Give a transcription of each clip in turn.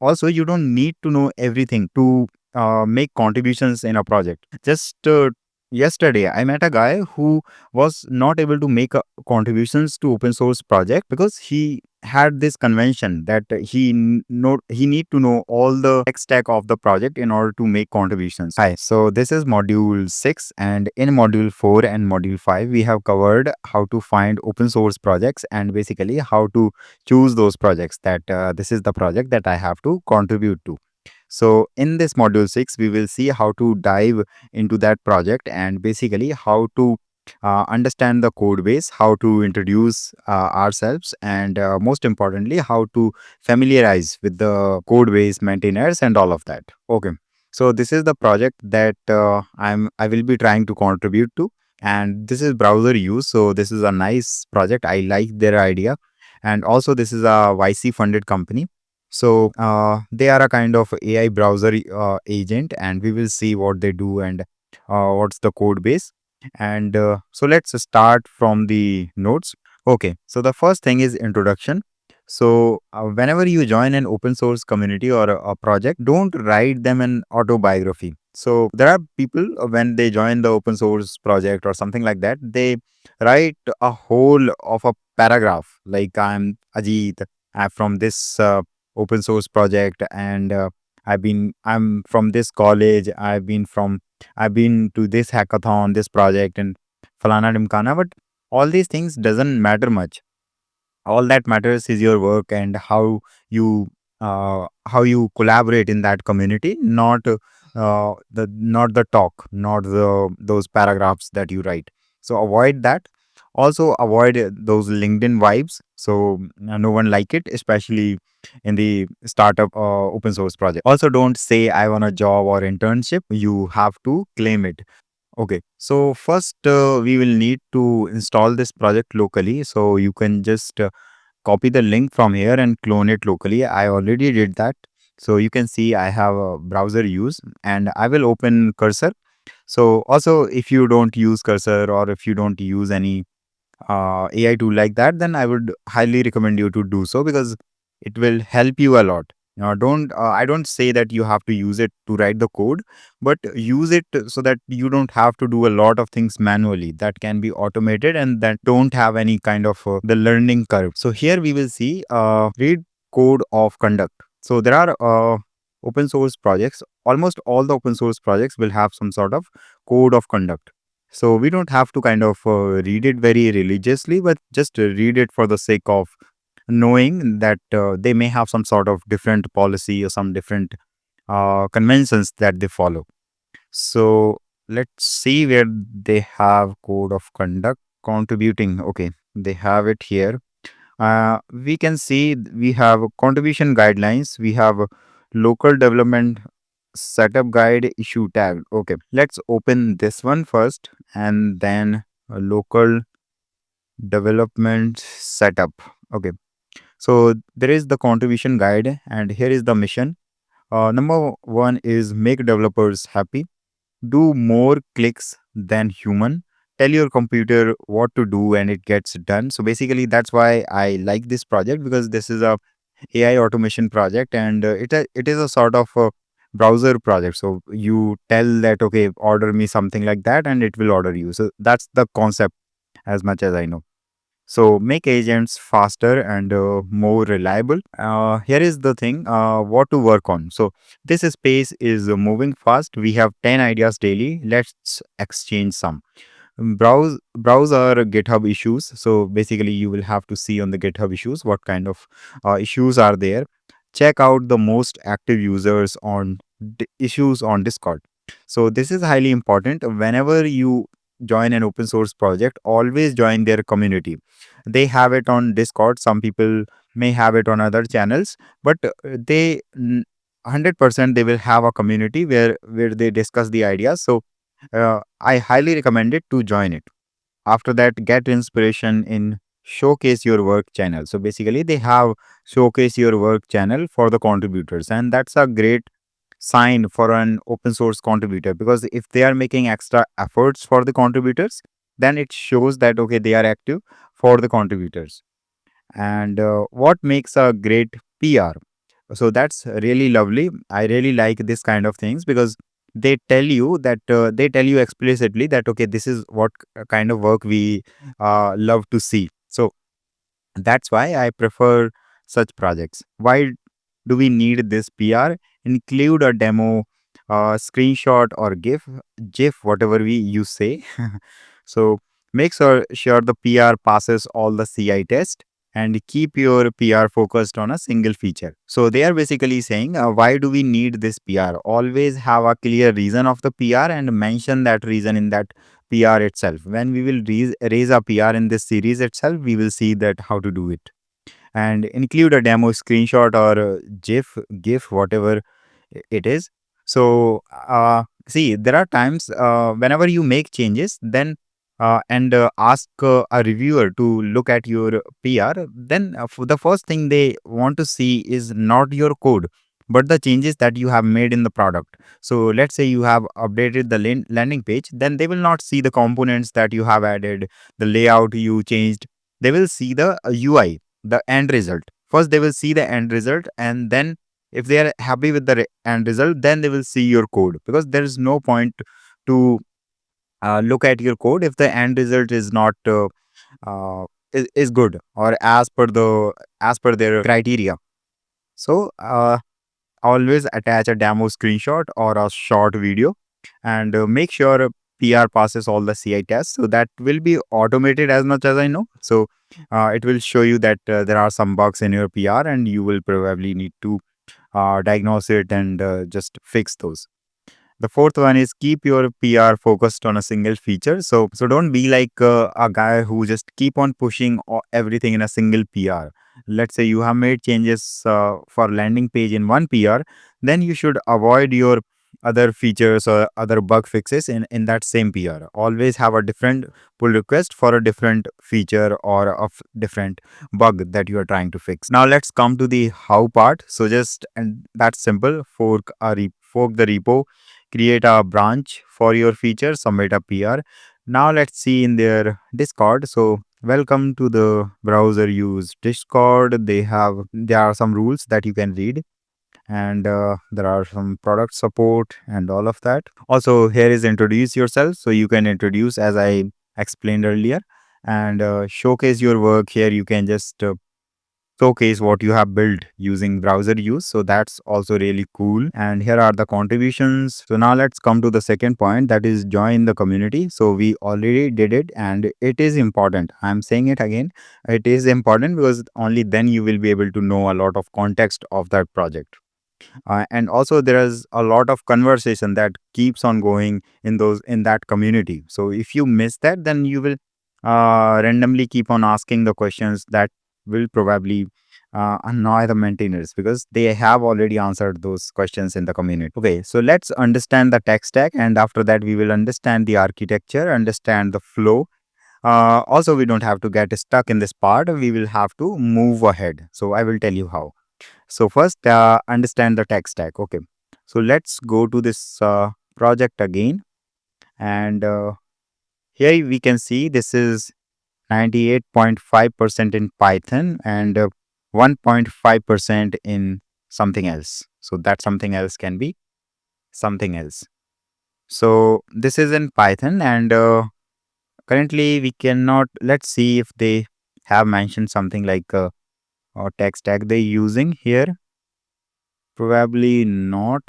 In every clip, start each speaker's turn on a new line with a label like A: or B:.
A: also, you don't need to know everything to make contributions in a project. Just yesterday, I met a guy who was not able to make contributions to open source project because he had this convention that he need to know all the tech stack of the project in order to make contributions. Hi, so this is module 6, and in module 4 and module 5 we have covered how to find open source projects and basically how to choose those projects that this is the project that I have to contribute to. So in this module 6 we will see how to dive into that project and basically how to understand the code base, how to introduce ourselves, and most importantly how to familiarize with the code base maintainers and all of that. Okay, so this is the project that I will be trying to contribute to, and this is browser use. So this is a nice project, I like their idea, and also this is a YC funded company. So they are a kind of AI browser agent, and we will see what they do and what's the code base. And so let's start from the notes. Okay, so the first thing is introduction. So whenever you join an open source community or a project, don't write them an autobiography. So there are people when they join the open source project or something like that, they write a whole of a paragraph like, I'm Ajeet, I'm from this open source project, and I'm from this college, I've been to this hackathon, this project, and falana dimkana. But all these things doesn't matter much. All that matters is your work and how you collaborate in that community, not the talk, not those paragraphs that you write. So avoid that. Also avoid those LinkedIn vibes. So no one like it, especially in the startup open source project. Also, don't say I want a job or internship. You have to claim it. Okay, so first we will need to install this project locally. So you can just copy the link from here and clone it locally. I already did that. So you can see I have a browser use, and I will open cursor. So also, if you don't use cursor or if you don't use any AI tool like that, then I would highly recommend you to do so because it will help you a lot. Don't I don't say that you have to use it to write the code, but use it so that you don't have to do a lot of things manually. That can be automated and that don't have any kind of the learning curve. So here we will see read code of conduct. So there are open source projects. Almost all the open source projects will have some sort of code of conduct. So we don't have to kind of read it very religiously, but just read it for the sake of knowing that they may have some sort of different policy or some different conventions that they follow. So let's see where they have code of conduct contributing. Okay, they have it here. We can see we have contribution guidelines, we have local development setup guide issue tag. Okay, let's open this one first and then a local development setup. Okay, so there is the contribution guide, and here is the mission. Number one is make developers happy, do more clicks than human, tell your computer what to do and it gets done. So basically that's why I like this project, because this is a AI automation project, and it is a sort of a browser project. So you tell that, okay, order me something like that, and it will order you. So that's the concept as much as I know. So make agents faster and more reliable. Here is the thing, what to work on. So this space is moving fast. We have 10 ideas daily. Let's exchange some. Browse our GitHub issues. So basically you will have to see on the GitHub issues what kind of issues are there. Check out the most active users on issues on Discord. So this is highly important. Whenever you join an open source project, always join their community. They have it on Discord. Some people may have it on other channels, but they 100% they will have a community where they discuss the ideas. So I highly recommend it to join it. After that, get inspiration in showcase your work channel. So basically they have showcase your work channel for the contributors, and that's a great sign for an open source contributor, because if they are making extra efforts for the contributors, then it shows that okay, they are active for the contributors. And what makes a great PR? So that's really lovely. I really like this kind of things because they tell you explicitly that okay, this is what kind of work we love to see. So that's why I prefer such projects. Why do we need this PR? Include a demo, screenshot or GIF, whatever you say. So make sure the PR passes all the CI test and keep your PR focused on a single feature. So they are basically saying, why do we need this PR? Always have a clear reason of the PR and mention that reason in that PR itself. When we will raise a PR in this series itself, we will see that how to do it and include a demo screenshot or GIF, whatever it is. So, see, there are times whenever you make changes, then and ask a reviewer to look at your PR, then the first thing they want to see is not your code, but the changes that you have made in the product. So, let's say you have updated the landing page, then they will not see the components that you have added, the layout you changed. They will see the UI, the end result. First, they will see the end result, and then if they are happy with the end result, then they will see your code, because there is no point to look at your code if the end result is not uh, is good or as per their criteria. So always attach a demo screenshot or a short video, and make sure PR passes all the CI tests. So that will be automated as much as I know. So it will show you that there are some bugs in your PR, and you will probably need to diagnose it and just fix those. The fourth one is keep your PR focused on a single feature. So don't be like a guy who just keep on pushing everything in a single PR. Let's say you have made changes for landing page in one PR, then you should avoid your other features or other bug fixes in that same PR. Always have a different pull request for a different feature or a different bug that you are trying to fix. Now let's come to the how part. So just, and that's simple, fork the repo, create a branch for your feature, submit a PR. Now let's see in their Discord. So welcome to the browser use Discord. There are some rules that you can read, and there are some product support and all of that. Also, here is introduce yourself. So you can introduce as I explained earlier, and showcase your work. Here you can just showcase what you have built using browser use. So that's also really cool. And here are the contributions. So now let's come to the second point, that is join the community. So we already did it, and it is important. I'm saying it again. It is important because only then you will be able to know a lot of context of that project. And also there is a lot of conversation that keeps on going in that community. So if you miss that, then you will randomly keep on asking the questions that will probably annoy the maintainers, because they have already answered those questions in the community. Okay, so let's understand the tech stack, and after that we will understand the architecture, understand the flow. Also, we don't have to get stuck in this part, we will have to move ahead. So I will tell you how. So first, understand the tech stack. Okay. So let's go to this project again. And here we can see this is 98.5% in Python and 1.5% in something else. So that something else can be something else. So this is in Python, and currently we cannot, let's see if they have mentioned something like or tech stack they using here. Probably not.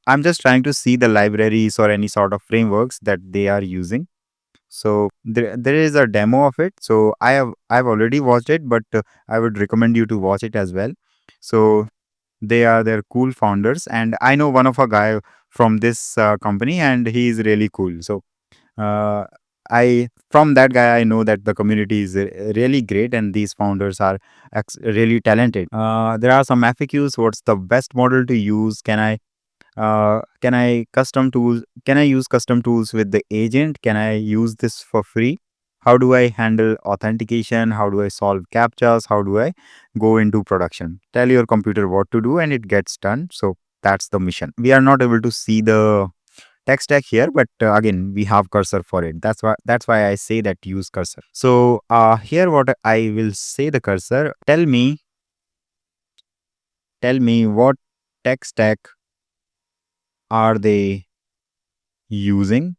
A: I'm just trying to see the libraries or any sort of frameworks that they are using. So there is a demo of it. So I've already watched it, but I would recommend you to watch it as well. So they are their cool founders, and I know one of a guy from this company, and he is really cool. So uh, I from that guy I know that the community is really great, and these founders are really talented. There are some FAQs. What's the best model to use? Can I use custom tools with the agent? Can I use this for free? How do I handle authentication? How do I solve captchas? How do I go into production? Tell your computer what to do and it gets done. So that's the mission. We are not able to see the tech stack here, but again we have cursor for it. That's why I say that use cursor. So here what I will say, the cursor, tell me tell me what tech stack are they using?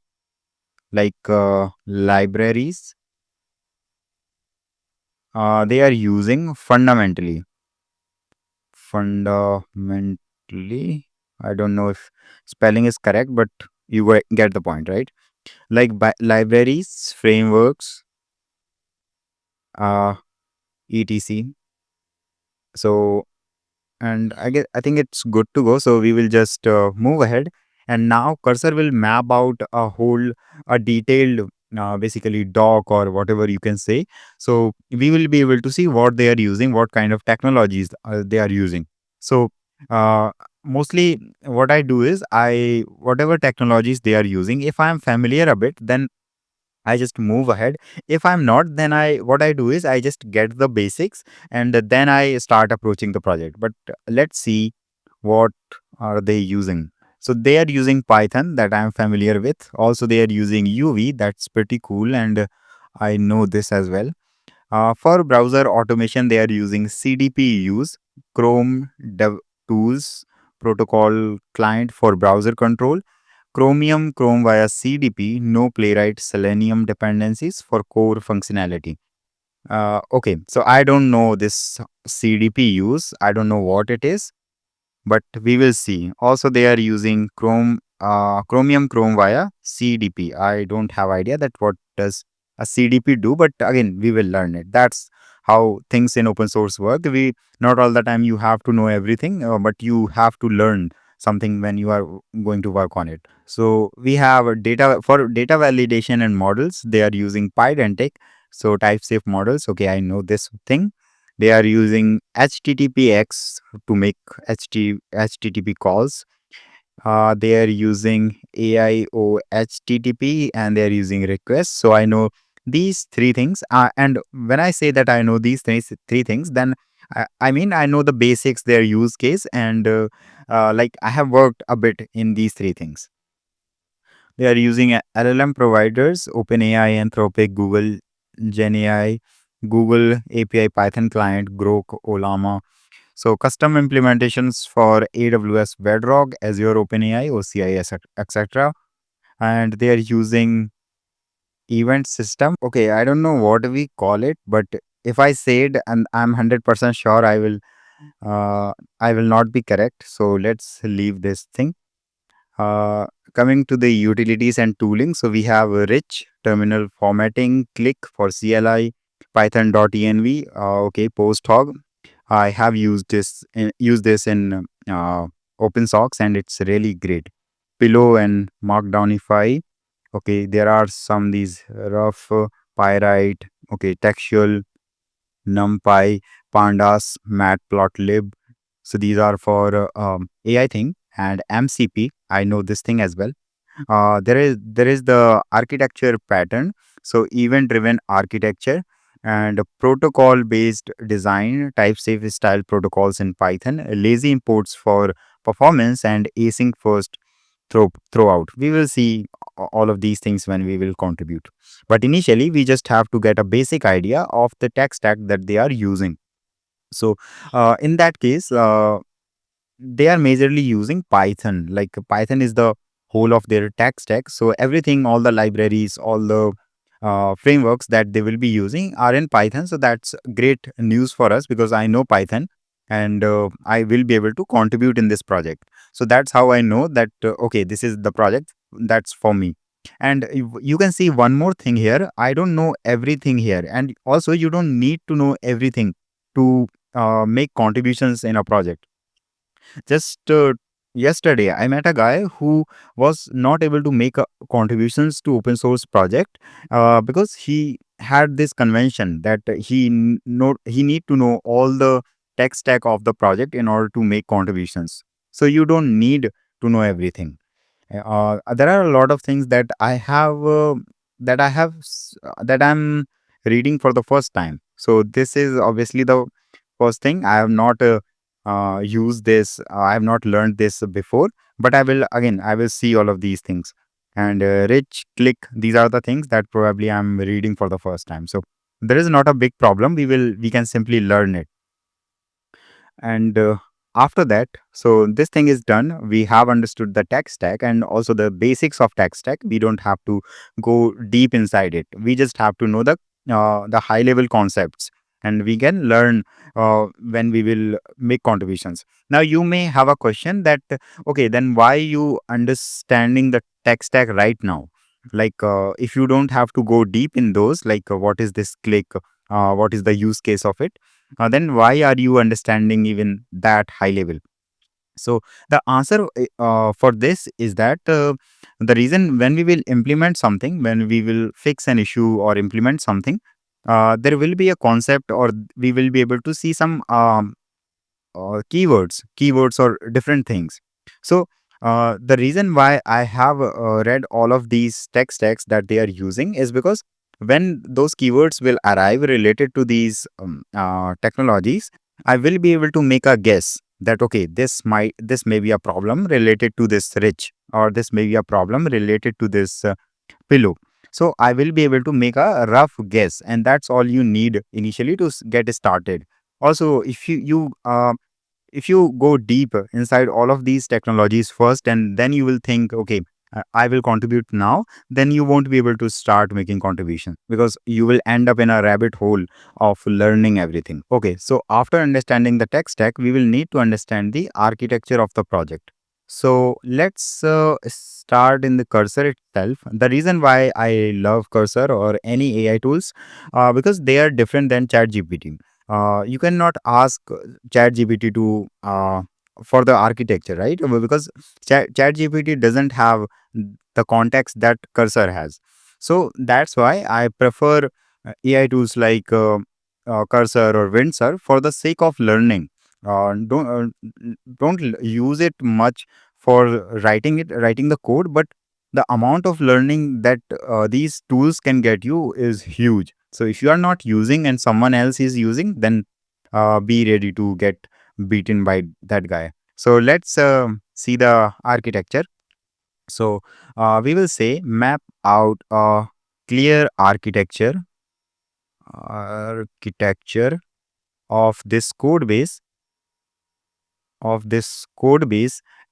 A: Like libraries, they are using fundamentally. I don't know if spelling is correct, but you get the point, right? Like libraries, frameworks, uh, etc. So, and I think it's good to go. So we will just move ahead, and now cursor will map out a detailed, basically doc or whatever you can say. So we will be able to see what they are using, what kind of technologies they are using. So uh, mostly what I do is I whatever technologies they are using, if I am familiar a bit, then I just move ahead. If I'm not, then I what I do is I just get the basics and then I start approaching the project. But let's see what are they using. So they are using Python that I'm familiar with. Also, they are using UV. That's pretty cool, and I know this as well. For browser automation, they are using CDP use, Chrome Dev Tools Protocol Client for browser control, Chromium Chrome via CDP, no Playwright Selenium dependencies for core functionality. Okay, so I don't know this CDP use. I don't know what it is, but we will see. Also, they are using Chromium Chrome via CDP. I don't have idea that what does a CDP do, but again, we will learn it. That's how things in open source work. We not all the time you have to know everything, but you have to learn something when you are going to work on it. So we have a data for data validation and models. They are using PyDentic. So type safe models. Okay, I know this thing. They are using HTTPX to make HTTP calls. They are using AIO HTTP and they are using requests. So I know these three things. And when I say that I know these three things, then I mean I know the basics, their use case, and like I have worked a bit in these three things. They are using LLM providers, OpenAI, Anthropic, Google, GenAI, Google API, Python client, Grok, Olama. So custom implementations for AWS Bedrock, Azure OpenAI, OCI, etc. And they are using event system. Okay, I don't know what we call it, but if I say it and I'm 100% sure uh, I will not be correct. So let's leave this thing. Uh, Coming to the utilities and tooling, so we have a rich terminal formatting, click for CLI, python.env, okay, posthog. I have used this in OpenSOX and it's really great. Pillow and Markdownify. Okay, there are some these rough pyrite, okay, textual, NumPy, Pandas, Matplotlib. So these are for AI thing and MCP. I know this thing as well. There is the architecture pattern. So event driven architecture and protocol based design, type safe style protocols in Python, lazy imports for performance and async first throughout. We will see all of these things when we will contribute. But initially, we just have to get a basic idea of the tech stack that they are using. So, in that case, they are majorly using Python. Like Python is the whole of their tech stack. So everything, all the libraries, all the frameworks that they will be using are in Python. So that's great news for us because I know Python and I will be able to contribute in this project. So that's how I know that, okay, this is the project that's for me. And you can see one more thing here. I don't know everything here. And also, you don't need to know everything to make contributions in a project. Just yesterday, I met a guy who was not able to make contributions to open source project because he had this convention that he need to know all the tech stack of the project in order to make contributions. So you don't need to know everything. There are a lot of things that I'm reading for the first time. So this is obviously the first thing. I have not used this. I have not learned this before, but I will see all of these things. And rich click. These are the things that probably I'm reading for the first time. So there is not a big problem. We can simply learn it. And after that, so this thing is done. We have understood the tech stack and also the basics of tech stack. We don't have to go deep inside it. We just have to know the high level concepts, and we can learn when we will make contributions. Now you may have a question that okay, then why you understanding the tech stack right now? Like if you don't have to go deep in those, like what is this click, what is the use case of it, then why are you understanding even that high level? So the answer for this is that the reason, when we will implement something, when we will fix an issue or implement something, there will be a concept, or we will be able to see some keywords or different things. So the reason why I have read all of these tech stacks that they are using is because when those keywords will arrive related to these technologies, I will be able to make a guess that okay, this may be a problem related to this rich, or this may be a problem related to this pillow. So I will be able to make a rough guess, and that's all you need initially to get started. Also, if you go deep inside all of these technologies first, and then you will think okay, I will contribute now, then you won't be able to start making contribution, because you will end up in a rabbit hole of learning everything. Okay, so after understanding the tech stack, we will need to understand the architecture of the project. So let's start in the cursor itself. The reason why I love cursor or any AI tools, because they are different than chat gpt. You cannot ask ChatGPT to for the architecture, right? Because ChatGPT doesn't have the context that Cursor has. So that's why I prefer AI tools like Cursor or Windsor for the sake of learning. Don't use it much for writing the code, but the amount of learning that these tools can get you is huge. So if you are not using and someone else is using, then be ready to get beaten by that guy. So let's see the architecture. So we will say map out a clear architecture of this code base,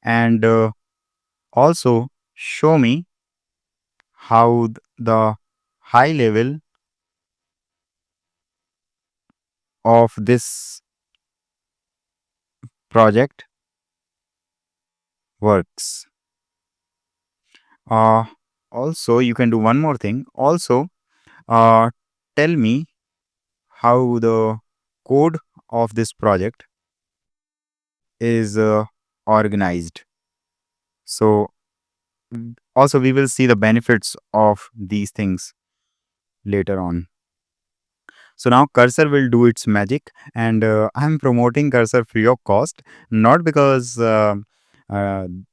A: and also show me how the high level of this project works. Uh, Also, you can do one more thing. Also, tell me how the code of this project is organized. So, also, we will see the benefits of these things later on. So now Cursor will do its magic, and I'm promoting Cursor free of cost, not because uh,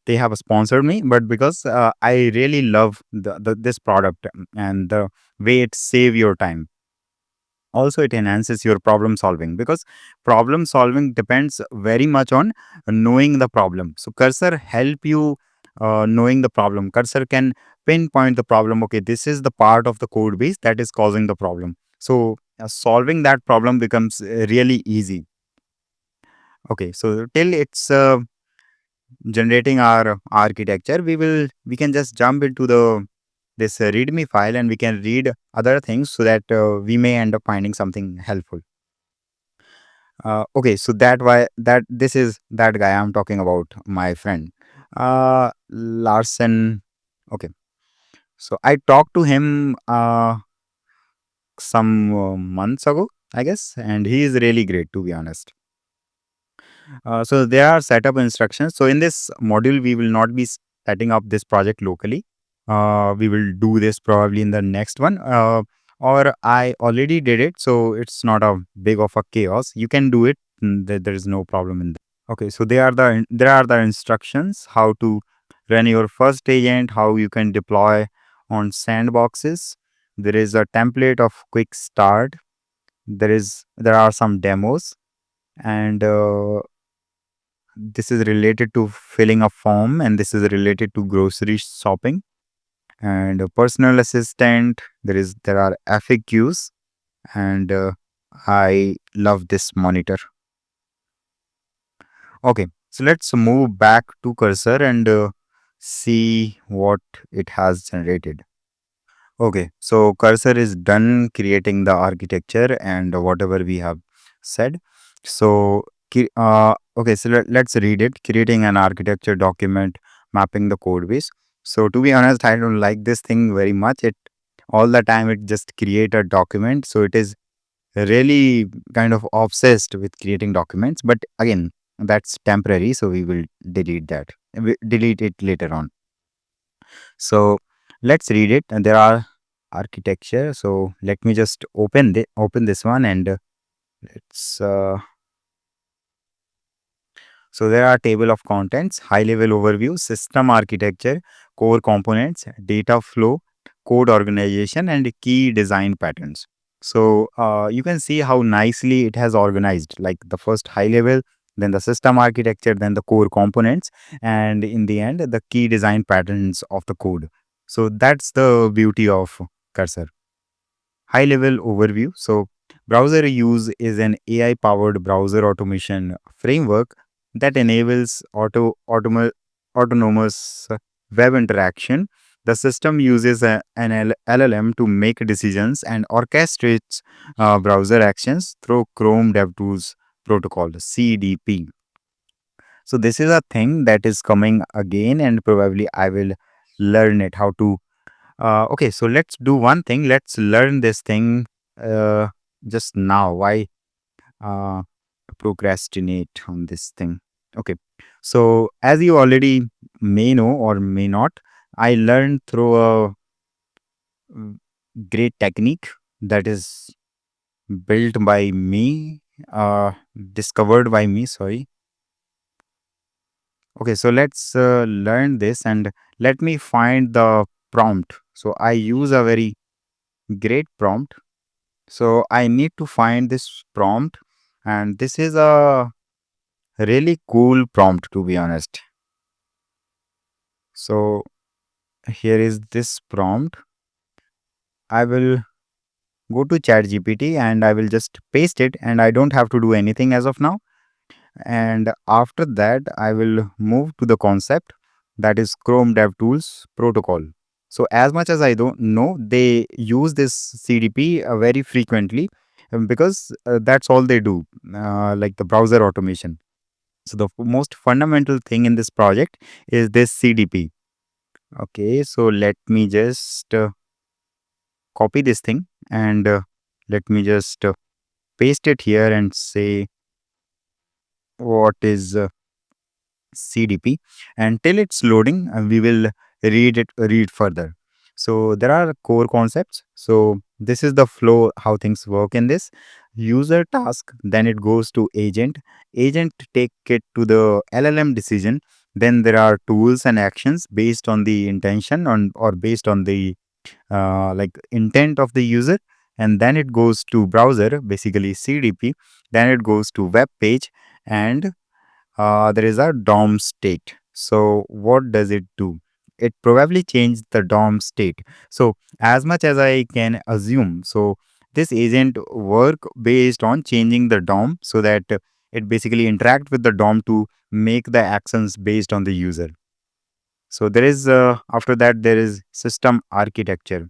A: they have sponsored me, but because I really love this product and the way it save your time. Also, it enhances your problem solving, because problem solving depends very much on knowing the problem. So Cursor help you knowing the problem. Cursor can pinpoint the problem. Okay, this is the part of the code base that is causing the problem. So solving that problem becomes really easy. Okay, so till it's generating our architecture, we can just jump into the this readme file, and we can read other things, so that we may end up finding something helpful. Okay, so that this is that guy I'm talking about, my friend, Larson. Okay, so I talked to him some months ago, I guess, and he is really great, to be honest. So there are setup instructions. So in this module, we will not be setting up this project locally. We will do this probably in the next one. Or I already did it, so it's not a big of a chaos. You can do it. There is no problem in that. Okay, so there are the instructions how to run your first agent, how you can deploy on sandboxes. There is a template of quick start. There are some demos, and this is related to filling a form, and this is related to grocery shopping, and a personal assistant. There are FAQs, and I love this monitor. Okay, so let's move back to cursor and see what it has generated. Okay, so cursor is done creating the architecture and whatever we have said. So, okay, so let's read it. Creating an architecture document, mapping the code base. So, to be honest, I don't like this thing very much. It all the time it just create a document. So it is really kind of obsessed with creating documents. But again, that's temporary. So we will delete that. Delete it later on. So let's read it. And there are architecture. So let me just open this one and let's so there are table of contents, high level overview, system architecture, core components, data flow, code organization, and key design patterns. So you can see how nicely it has organized, like the first high level, then the system architecture, then the core components, and in the end, the key design patterns of the code. So that's the beauty of Cursor. High level overview. So, browser use is an AI powered browser automation framework that enables autonomous web interaction. The system uses an LLM to make decisions and orchestrates browser actions through Chrome DevTools protocol CDP. So this is a thing that is coming again, and probably I will learn it how to okay, so let's do one thing. Let's learn this thing uh, just now. Why uh, procrastinate on this thing? Okay, so as you already may know or may not, I learned through a mm, great technique that is built by me, discovered by me. Sorry. Okay, so let's learn this and let me find the prompt. So I use a very great prompt. So I need to find this prompt, and this is a really cool prompt to be honest. So here is this prompt. I will go to ChatGPT and I will just paste it, and I don't have to do anything as of now. And after that, I will move to the concept that is Chrome DevTools protocol. So as much as I don't know, they use this CDP very frequently because that's all they do, like the browser automation. So the most fundamental thing in this project is this CDP. Okay, so let me just copy this thing and let me just paste it here and say what is CDP. And till it's loading, we will read further. So there are core concepts. So this is the flow how things work in this user task. Then it goes to agent. Agent take it to the LLM decision. Then there are tools and actions based on the intention on or based on the like intent of the user. And then it goes to browser, basically CDP. Then it goes to web page, and there is a DOM state. So what does it do? It probably changed the DOM state. So as much as I can assume, so this agent work based on changing the DOM so that it basically interact with the DOM to make the actions based on the user. So there is after that there is system architecture.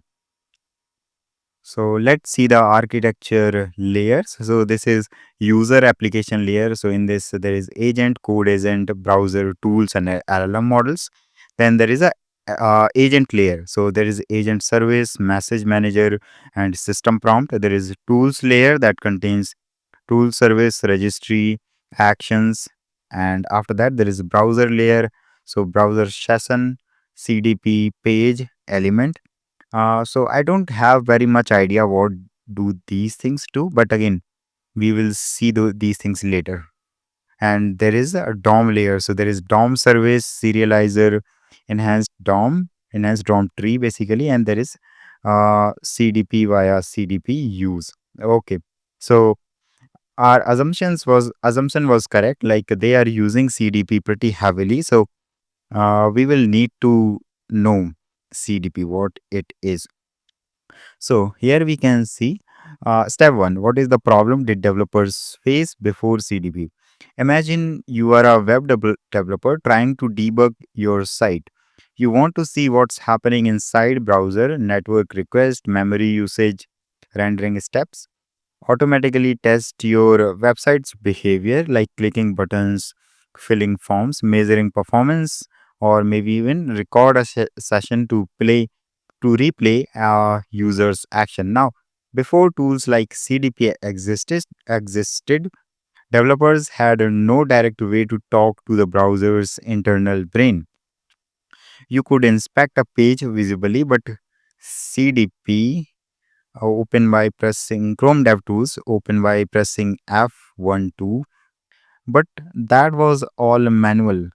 A: So let's see the architecture layers. So this is user application layer. So in this there is agent, code agent, browser tools, and LLM models. Then there is a agent layer. So there is agent service, message manager, and system prompt. There is tools layer that contains tool service, registry, actions, and after that there is browser layer. So browser session, CDP, page, element. So I don't have very much idea what do these things do, but again, we will see these things later. And there is a DOM layer. So there is DOM service, serializer, enhanced DOM tree basically, and there is CDP via CDP use. Okay. So our assumption was correct. Like they are using CDP pretty heavily. So we will need to know CDP what it is. So here we can see step one. What is the problem did developers face before CDP? Imagine you are a developer trying to debug your site. You want to see what's happening inside browser, network request, memory usage, rendering steps. Automatically test your website's behavior like clicking buttons, filling forms, measuring performance, or maybe even record a session to replay a user's action. Now, before tools like CDP existed, developers had no direct way to talk to the browser's internal brain. You could inspect a page visibly, but CDP open by pressing Chrome DevTools, open by pressing F12, but that was all manual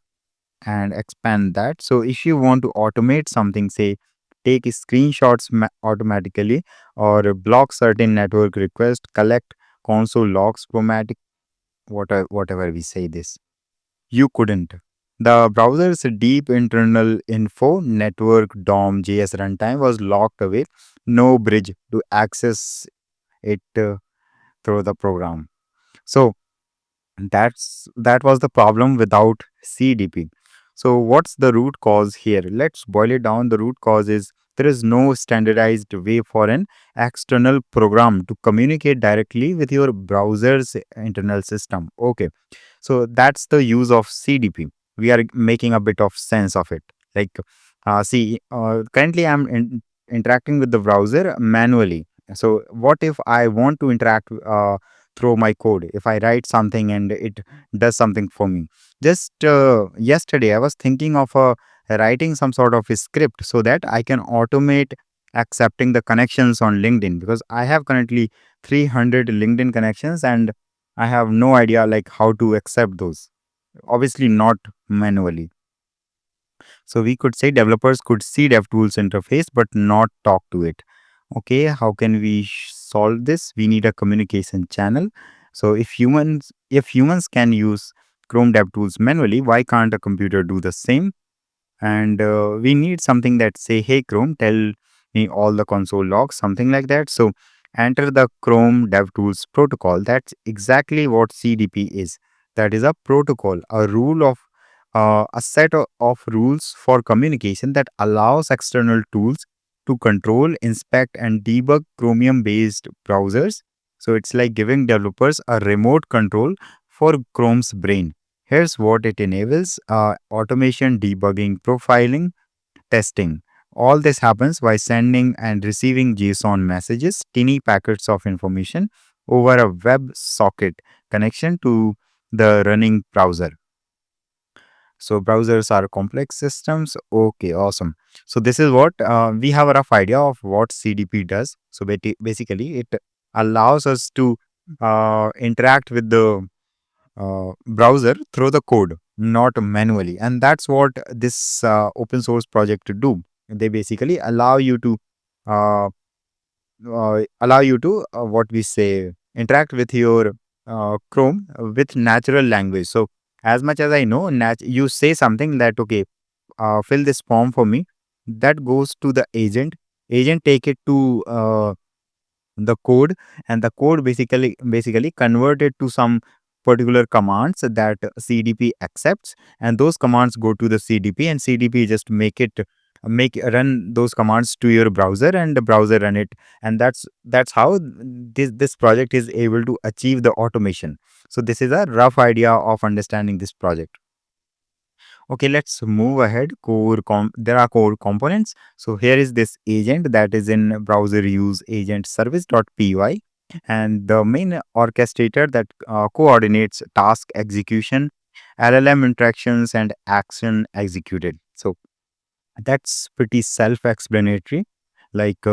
A: and expand that. So if you want to automate something, say take screenshots automatically or block certain network requests, collect console logs, chromatic, whatever we say this, you couldn't. The browser's deep internal info network DOM JS runtime was locked away, no bridge to access it through the program. So that was the problem without CDP. So what's the root cause here? Let's boil it down. The root cause is there is no standardized way for an external program to communicate directly with your browser's internal system. Okay, so that's the use of CDP. We are making a bit of sense of it. Like, currently interacting with the browser manually. So, what if I want to interact through my code? If I write something and it does something for me. Just yesterday, I was thinking of writing some sort of a script so that I can automate accepting the connections on LinkedIn because I have currently 300 LinkedIn connections and I have no idea like how to accept those. Obviously not manually. So we could say developers could see DevTools interface but not talk to it. Okay, how can we solve this? We need a communication channel. So if humans can use Chrome DevTools manually, why can't a computer do the same? And we need something that say, hey Chrome, tell me all the console logs, something like that. So enter the Chrome DevTools protocol. That's exactly what CDP is. That is a protocol, a rule of a set of rules for communication that allows external tools to control, inspect, and debug Chromium based browsers. So it's like giving developers a remote control for Chrome's brain. Here's what it enables: automation, debugging, profiling, testing. All this happens by sending and receiving JSON messages, tiny packets of information over a web socket connection to the running browser. So browsers are complex systems. Okay, awesome. So this is what we have a rough idea of what CDP does. So basically, it allows us to interact with the browser through the code, not manually. And that's what this open source project do. They basically uh, allow you to what we say interact with your Chrome with natural language. So as much as I know, you say something that okay, fill this form for me. That goes to the agent. Agent take it to the code, and the code basically converted to some particular commands that CDP accepts, and those commands go to the CDP, and CDP just make run those commands to your browser, and the browser run it. And that's how this project is able to achieve the automation. So this is a rough idea of understanding this project. Okay, let's move ahead. There are core components. So here is this agent that is in browser use agent service.py, and the main orchestrator that coordinates task execution, LLM interactions, and action executed. So that's pretty self-explanatory. Like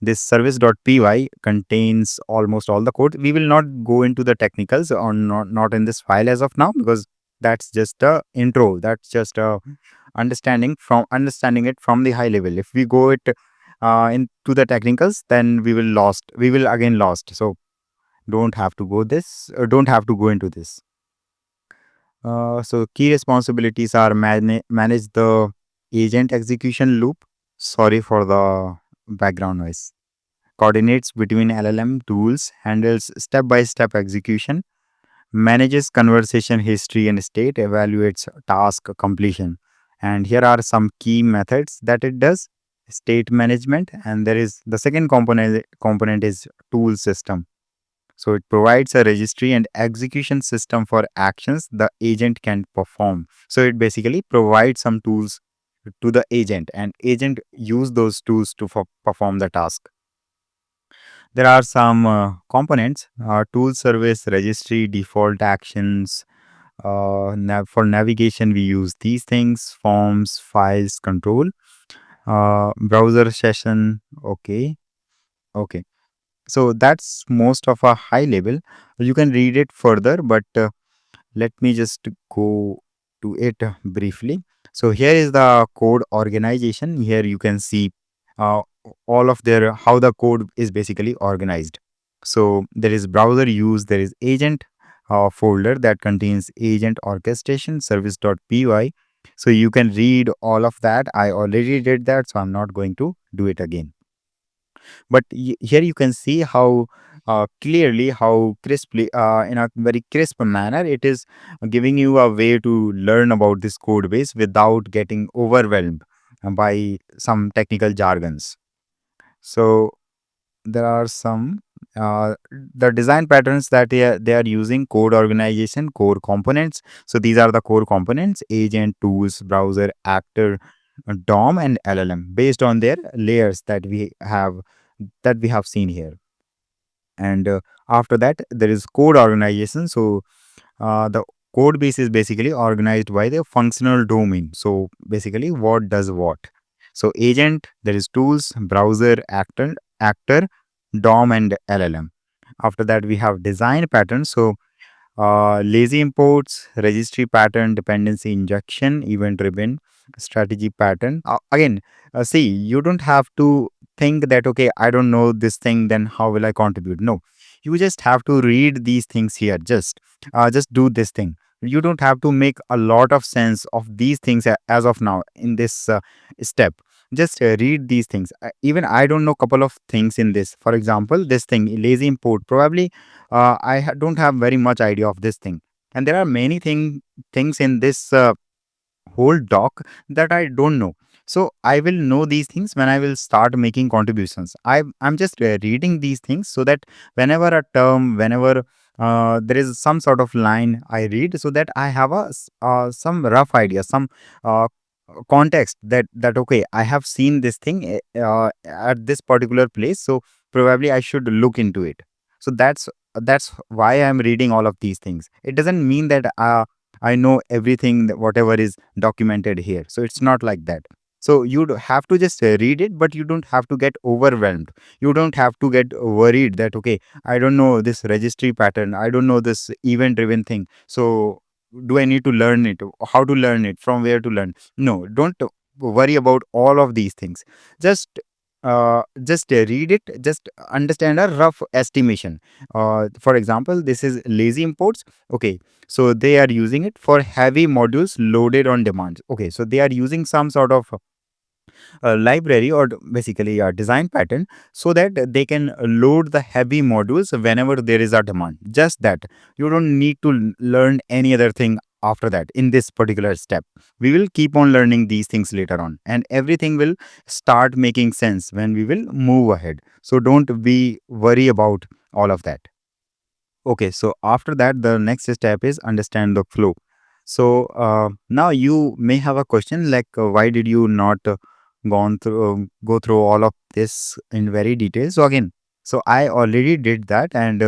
A: this service.py contains almost all the code. We will not go into the technicals or not in this file as of now because that's just a intro. That's just a understanding it from the high level. If we go it into the technicals, then we will again lost. So don't have to go into this. So key responsibilities are manage the agent execution loop. Sorry for the background noise. Coordinates between LLM tools, handles step-by-step execution, manages conversation history and state, evaluates task completion. And here are some key methods that it does: state management, and there is the second component is tool system. So it provides a registry and execution system for actions the agent can perform. So it basically provides some tools to the agent, and agent use those tools to perform the task. There are some components: tool service, registry, default actions. For navigation, we use these things: forms, files, control, browser session. Okay. So that's most of a high level. You can read it further, but let me just go to it briefly. So here is the code organization. Here you can see uh, all of their how the code is basically organized. So there is browser use, there is agent folder that contains agent orchestration service.py. So you can read all of that. I already did that, so I'm not going to do it again. But here you can see how clearly, how crisply, in a very crisp manner, it is giving you a way to learn about this code base without getting overwhelmed by some technical jargons. So there are some the design patterns that they are using: code organization, core components. So these are the core components: agent, tools, browser, actor, DOM, and LLM, based on their layers that we have seen here. And after that, there is code organization. So the code base is basically organized by the functional domain. So basically, what does what? So agent, there is tools, browser, actor, DOM, and LLM. After that, we have design patterns. So lazy imports, registry pattern, dependency injection, event driven, strategy pattern. Again, see, you don't have to think that, okay, I don't know this thing, then how will I contribute? No, you just have to read these things here. Just do this thing. You don't have to make a lot of sense of these things as of now in this step. Just read these things. Even I don't know couple of things in this. For example, this thing, lazy import, probably don't have very much idea of this thing, and there are many things in this whole doc that I don't know. So I will know these things when I will start making contributions. I'm just reading these things so that whenever a term, whenever there is some sort of line I read, so that I have some rough idea, some uh, context that okay, I have seen this thing at this particular place, so probably I should look into it. So that's why I'm reading all of these things. It doesn't mean that I know everything whatever is documented here. So it's not like that. So you have to just read it, but you don't have to get overwhelmed. You don't have to get worried that okay, I don't know this registry pattern, I don't know this event driven thing. So do I need to learn it? How to learn it? From where to learn? No, don't worry about all of these things. Just read it. Just understand a rough estimation. For example, this is lazy imports. Okay, so they are using it for heavy modules loaded on demand. Okay, so they are using some sort of library, or basically a design pattern, so that they can load the heavy modules whenever there is a demand. Just that. You don't need to learn any other thing after that in this particular step. We will keep on learning these things later on, and everything will start making sense when we will move ahead. So don't be worry about all of that. Okay, so after that, the next step is understand the flow. So now you may have a question like, why did you not go through all of this in very detail? So again, so I already did that, and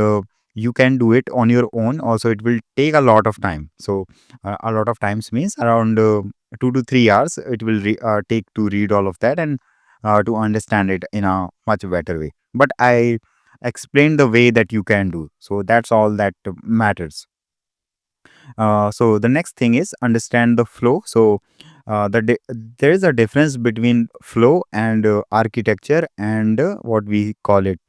A: you can do it on your own. Also, it will take a lot of time. So a lot of times means around 2 to 3 hours. It will take to read all of that and to understand it in a much better way. But I explain the way that you can do. So that's all that matters. So the next thing is understand the flow. So there is a difference between flow and architecture and what we call it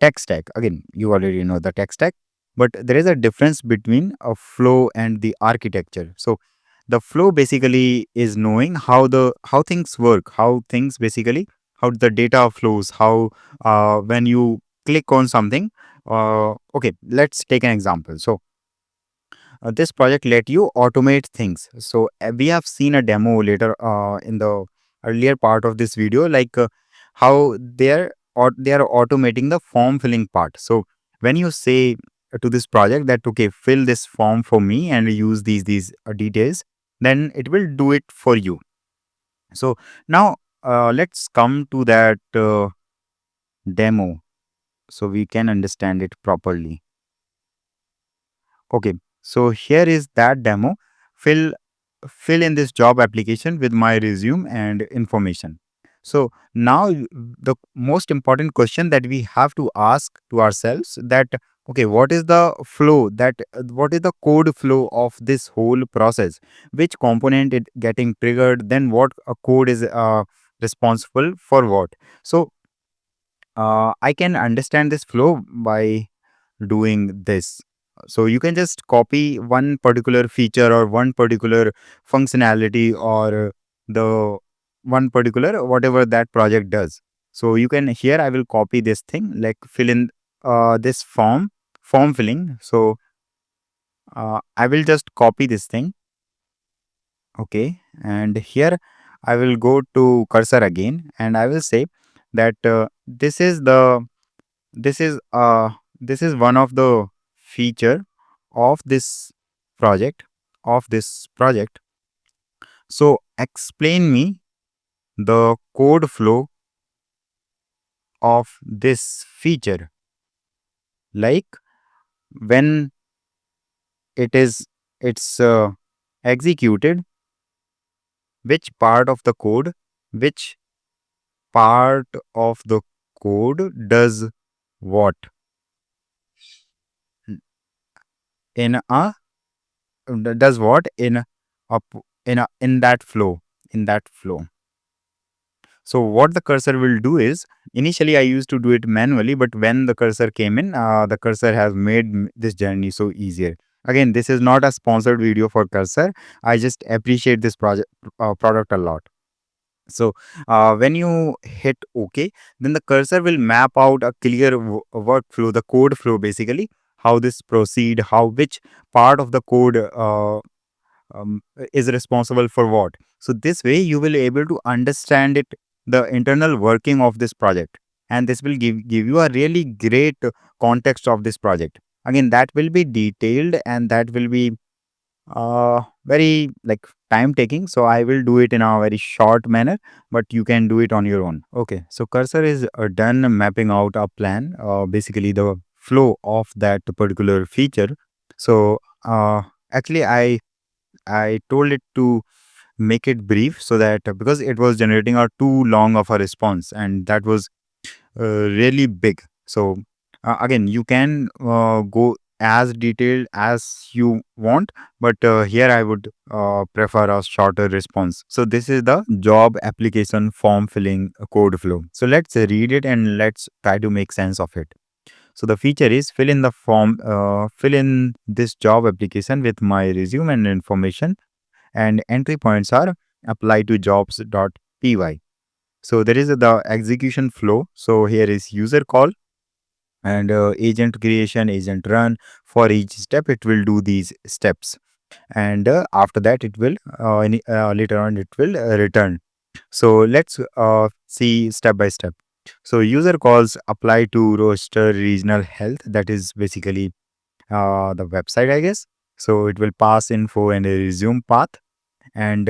A: tech stack. Again, you already know the tech stack, but there is a difference between a flow and the architecture. So the flow basically is knowing how things work, how things basically how the data flows, how when you click on something, Okay, let's take an example. So this project let you automate things. So we have seen a demo later in the earlier part of this video, like how they are automating the form filling part. So when you say to this project that okay, fill this form for me and use these details, then it will do it for you. So now let's come to that demo so we can understand it properly. Okay, so here is that demo. Fill in this job application with my resume and information. So now the most important question that we have to ask to ourselves that okay, what is the flow that what is the code flow of this whole process? Which component it getting triggered? Then what a code is responsible for what? So I can understand this flow by doing this. So you can just copy one particular feature or one particular functionality or the one particular whatever that project does. So you can here I will copy this thing like fill in this form filling. So I will just copy this thing. Okay, and here I will go to cursor again and I will say that this is this is one of the feature of this project. So explain me the code flow of this feature, like when it is it's executed, which part of the code, which part of the code does what in a does what in that flow in that flow. So what the cursor will do is, initially I used to do it manually, but when the cursor came in, the cursor has made this journey so easier. Again, this is not a sponsored video for cursor. I just appreciate this product a lot. So when you hit OK, then the cursor will map out a clear workflow, the code flow basically, how this proceed, how which part of the code is responsible for what. So this way you will able to understand it, the internal working of this project, and this will give you a really great context of this project. Again, that will be detailed and that will be very like time taking. So I will do it in a very short manner, but you can do it on your own. Okay, so cursor is done mapping out a plan, basically the flow of that particular feature. So actually I told it to make it brief so that because it was generating a too long of a response and that was really big. So again, you can go as detailed as you want, but here I would prefer a shorter response. So this is the job application form filling code flow. So let's read it and let's try to make sense of it. So the feature is fill in this job application with my resume and information, and entry points are apply to jobs.py. So there is the execution flow. So here is user call and agent creation, agent run. For each step, it will do these steps, and after that, it will later on it will return. So let's see step by step. So user calls apply to roster regional health. That is basically the website, I guess. So it will pass info and a resume path, and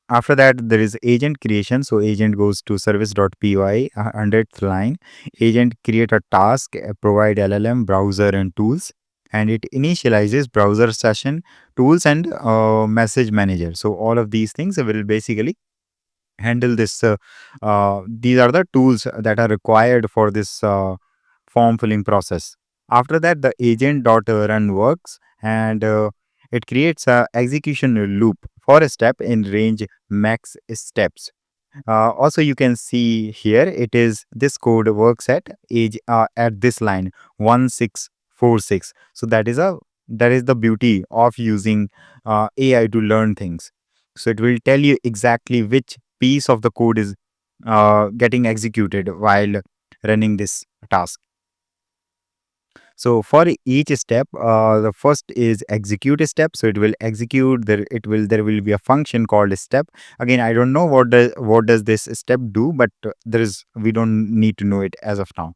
A: after that, there is agent creation. So agent goes to service.py, 100th line. Agent create a task, provide LLM, browser and tools. And it initializes browser session, tools and message manager. So all of these things will basically handle this. These are the tools that are required for this form filling process. After that, the agent.run works and it creates a execution loop for a step in range max steps. Also, you can see here it is this code works at this line 1646. So that is the beauty of using AI to learn things. So it will tell you exactly which piece of the code is getting executed while running this task. So for each step, the first is execute step. So it will execute. There will be a function called step. Again, I don't know what does this step do, but we don't need to know it as of now.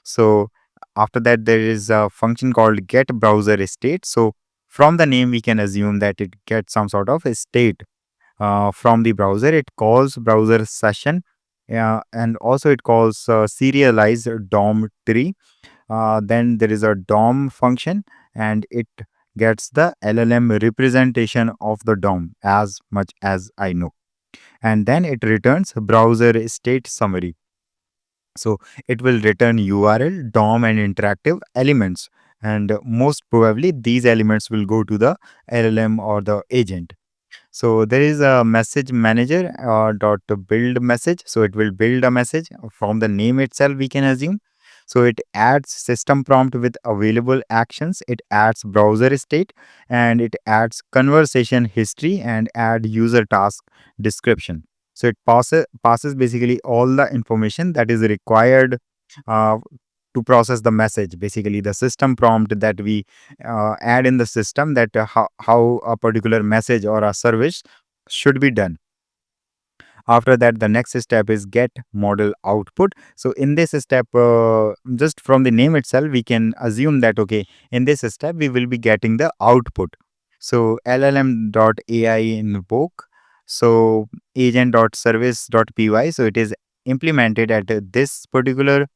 A: So after that, there is a function called get browser state. So from the name, we can assume that it gets some sort of a state from the browser. It calls browser session, and also it calls serialized DOM tree. Then there is a DOM function, and it gets the LLM representation of the DOM as much as I know. And then it returns browser state summary. So it will return URL, DOM, and interactive elements. And most probably, these elements will go to the LLM or the agent. So there is a message manager dot build message. So it will build a message from the name itself, we can assume. So it adds system prompt with available actions. It adds browser state, and it adds conversation history, and add user task description. So it passes basically all the information that is required uh, to process the message. Basically, the system prompt that we add in the system, that how a particular message or a service should be done. After that, the next step is get model output. So in this step, just from the name itself, we can assume that, okay, in this step we will be getting the output. So llm.ai invoke, so agent.service.py. So it is implemented at this particular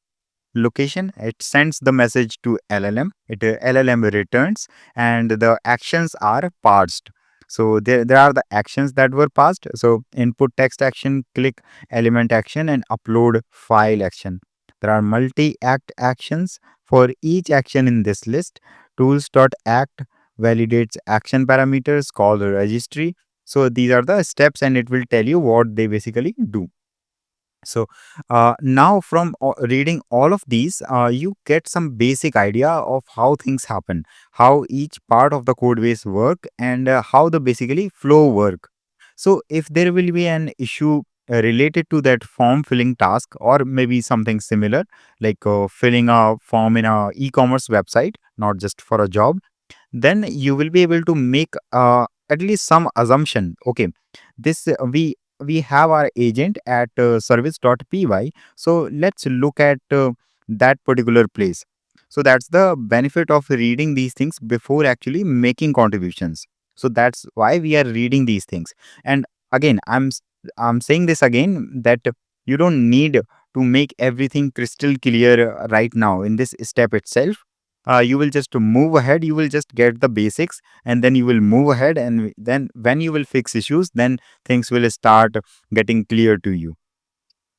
A: location. It sends the message to LLM. LLM returns, and the actions are parsed. So there are the actions that were passed. So input text action, click element action, and upload file action. There are multi-act actions for each action in this list. Tools.act validates action parameters called registry. So these are the steps, and it will tell you what they basically do. So now from reading all of these, you get some basic idea of how things happen, how each part of the code base work, and how the basically flow work. So if there will be an issue related to that form filling task, or maybe something similar, like filling a form in a e-commerce website, not just for a job, then you will be able to make at least some assumption. Okay, this we have our agent at service.py. So let's look at that particular place. So that's the benefit of reading these things before actually making contributions. So that's why we are reading these things. And again, I'm saying this again, that you don't need to make everything crystal clear right now in this step itself. You will just move ahead, you will just get the basics, and then you will move ahead, and then when you will fix issues, then things will start getting clear to you.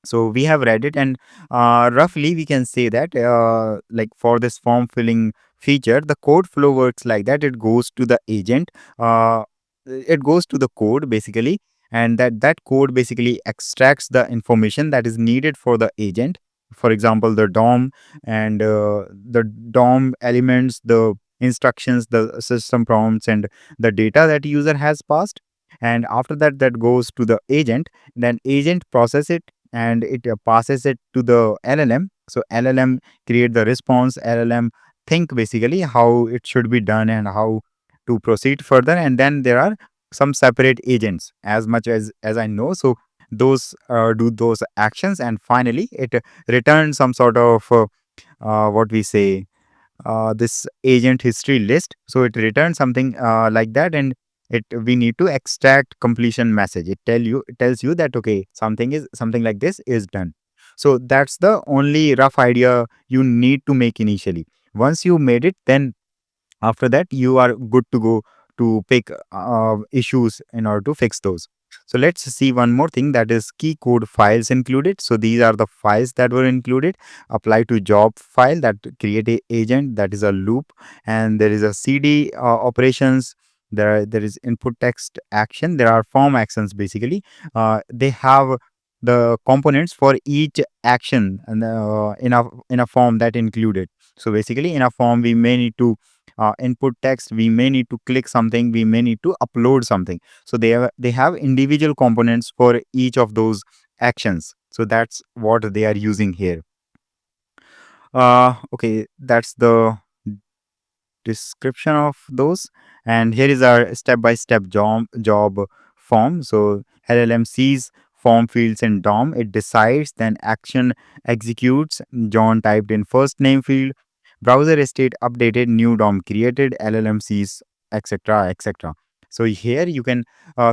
A: So we have read it, and roughly we can say that, like for this form filling feature, the code flow works like that. It goes to the agent, uh, it goes to the code basically, and that code basically extracts the information that is needed for the agent. For example, the DOM, and the DOM elements, the instructions, the system prompts, and the data that user has passed. And after that, that goes to the agent. Then agent process it, and it passes it to the LLM. So LLM create the response. LLM think basically how it should be done and how to proceed further. And then there are some separate agents, as much as I know. So those do those actions, and finally it returns some sort of what we say, this agent history list. So it returns something like that, and it we need to extract completion message. It tells you that, okay, something like this is done. So that's the only rough idea you need to make initially. Once you made it, then after that you are good to go to pick issues in order to fix those. So let's see one more thing, that is key code files included. So these are the files that were included. Apply to job file that create a agent, that is a loop. And there is a cd operations. There is input text action. There are form actions basically. They have the components for each action, and in a form that included. So basically, in a form, we may need to input text, we may need to click something, we may need to upload something. So they have individual components for each of those actions. So that's what they are using here. Okay, that's the description of those. And here is our step-by-step job form. So LLM sees form fields in DOM. It decides, then action executes. John typed in first name field. Browser state updated, new DOM created, LLM sees, etc., etc. So here you can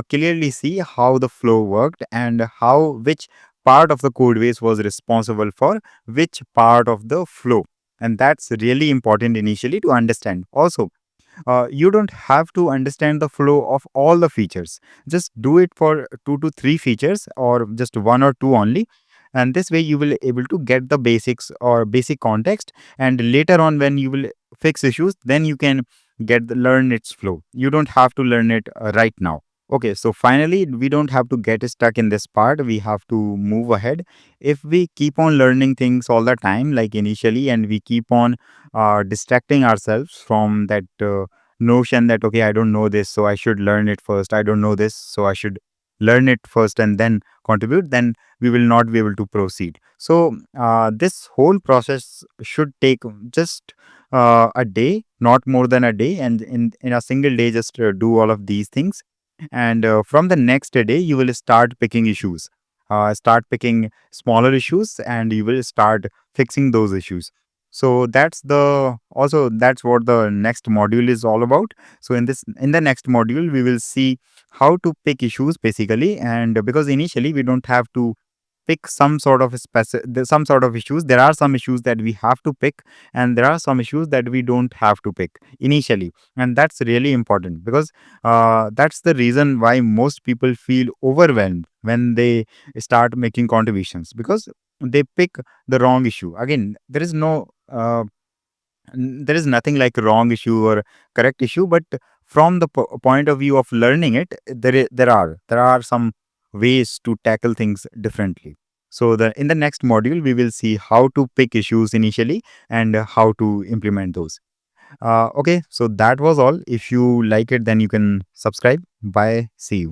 A: clearly see how the flow worked and how which part of the code base was responsible for which part of the flow. And that's really important initially to understand. Also, you don't have to understand the flow of all the features. Just do it for 2 to 3 features or just one or two only. And this way you will able to get the basics or basic context. And later on when you will fix issues, then you can learn its flow. You don't have to learn it right now. Okay, so finally, we don't have to get stuck in this part. We have to move ahead. If we keep on learning things all the time, like initially, and we keep on distracting ourselves from that notion that, okay, I don't know this, so I should learn it first. I don't know this, so I should learn it first and then contribute, then we will not be able to proceed. So, this whole process should take just a day, not more than a day. And in a single day, just do all of these things, and from the next day you will start picking issues, start picking smaller issues, and you will start fixing those issues. So that's what the next module is all about. So in the next module we will see how to pick issues basically. And because initially we don't have to pick some sort of issues. There are some issues that we have to pick, and there are some issues that we don't have to pick initially. And that's really important, because that's the reason why most people feel overwhelmed when they start making contributions, because they pick the wrong issue. Again, there is nothing like wrong issue or correct issue, but from the point of view of learning it, there are some ways to tackle things differently. So the in the next module we will see how to pick issues initially and how to implement those. Okay, so that was all. If you like it, then you can subscribe. Bye, see you.